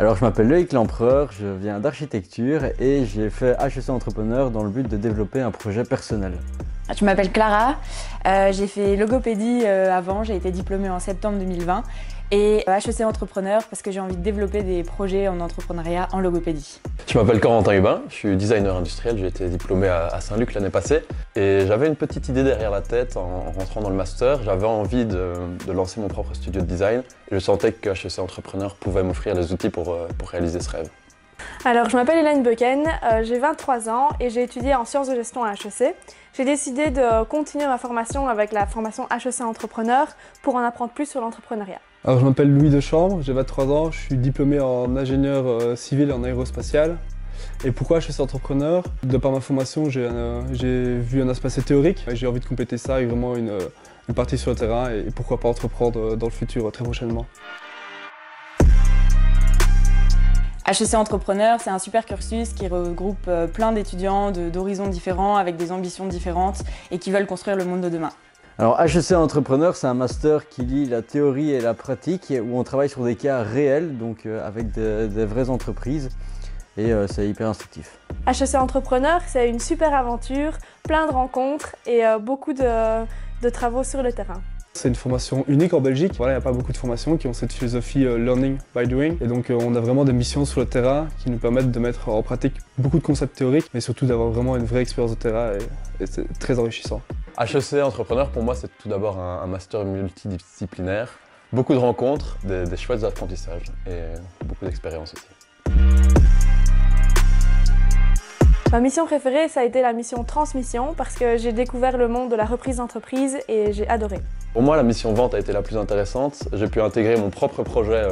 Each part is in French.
Alors je m'appelle Loïc Lempereur, je viens d'architecture et j'ai fait HEC Entrepreneur dans le but de développer un projet personnel. Je m'appelle Clara, j'ai fait logopédie avant, j'ai été diplômée en septembre 2020 et HEC Entrepreneur parce que j'ai envie de développer des projets en entrepreneuriat en logopédie. Je m'appelle Corentin Hubin, je suis designer industriel, j'ai été diplômé à Saint-Luc l'année passée et j'avais une petite idée derrière la tête en rentrant dans le master. J'avais envie de lancer mon propre studio de design et je sentais que HEC Entrepreneur pouvait m'offrir les outils pour réaliser ce rêve. Alors, je m'appelle Hélène Becken, j'ai 23 ans et j'ai étudié en sciences de gestion à HEC. J'ai décidé de continuer ma formation avec la formation HEC Entrepreneur pour en apprendre plus sur l'entrepreneuriat. Alors, je m'appelle Louis Dechambre, j'ai 23 ans, je suis diplômé en ingénieur civil en aérospatial. Et pourquoi HEC Entrepreneur? De par ma formation, j'ai vu un aspect assez théorique. J'ai envie de compléter ça avec vraiment une partie sur le terrain et pourquoi pas entreprendre dans le futur très prochainement. HEC Entrepreneur, c'est un super cursus qui regroupe plein d'étudiants d'horizons différents avec des ambitions différentes et qui veulent construire le monde de demain. Alors HEC Entrepreneur, c'est un master qui lie la théorie et la pratique où on travaille sur des cas réels, donc avec des vraies entreprises et c'est hyper instructif. HEC Entrepreneur, c'est une super aventure, plein de rencontres et beaucoup de travaux sur le terrain. C'est une formation unique en Belgique. Voilà, il n'y a pas beaucoup de formations qui ont cette philosophie learning by doing. Et donc on a vraiment des missions sur le terrain qui nous permettent de mettre en pratique beaucoup de concepts théoriques, mais surtout d'avoir vraiment une vraie expérience de terrain et c'est très enrichissant. HEC Entrepreneur, pour moi, c'est tout d'abord un master multidisciplinaire. Beaucoup de rencontres, des chouettes apprentissages et beaucoup d'expériences aussi. Ma mission préférée, ça a été la mission transmission parce que j'ai découvert le monde de la reprise d'entreprise et j'ai adoré. Pour moi, la mission vente a été la plus intéressante. J'ai pu intégrer mon propre projet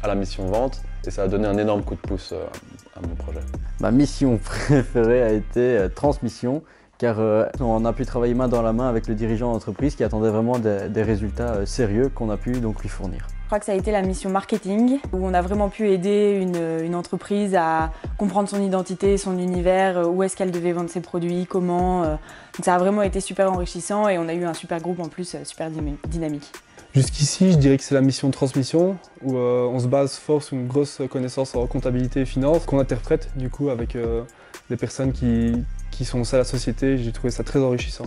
à la mission vente et ça a donné un énorme coup de pouce à mon projet. Ma mission préférée a été transmission car on a pu travailler main dans la main avec le dirigeant d'entreprise qui attendait vraiment des résultats sérieux qu'on a pu donc lui fournir. Je crois que ça a été la mission marketing, où on a vraiment pu aider une entreprise à comprendre son identité, son univers, où est-ce qu'elle devait vendre ses produits, comment. Donc ça a vraiment été super enrichissant et on a eu un super groupe en plus, super dynamique. Jusqu'ici, je dirais que c'est la mission transmission, où on se base fort sur une grosse connaissance en comptabilité et finance, qu'on interprète du coup avec des personnes qui sont au sein de la société. J'ai trouvé ça très enrichissant.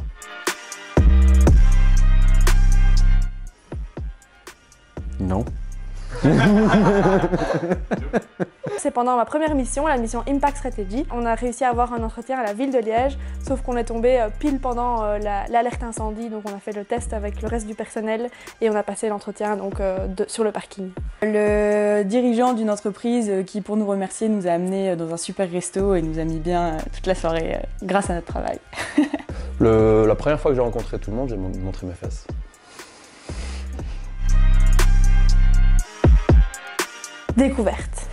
Non. C'est pendant ma première mission, la mission Impact Strategy. On a réussi à avoir un entretien à la ville de Liège, sauf qu'on est tombé pile pendant l'alerte incendie, donc on a fait le test avec le reste du personnel et on a passé l'entretien sur le parking. Le dirigeant d'une entreprise qui, pour nous remercier, nous a amenés dans un super resto et nous a mis bien toute la soirée grâce à notre travail. La première fois que j'ai rencontré tout le monde, j'ai montré mes fesses. Découverte.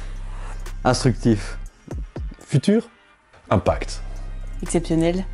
Instructif. Futur? Impact. Exceptionnel.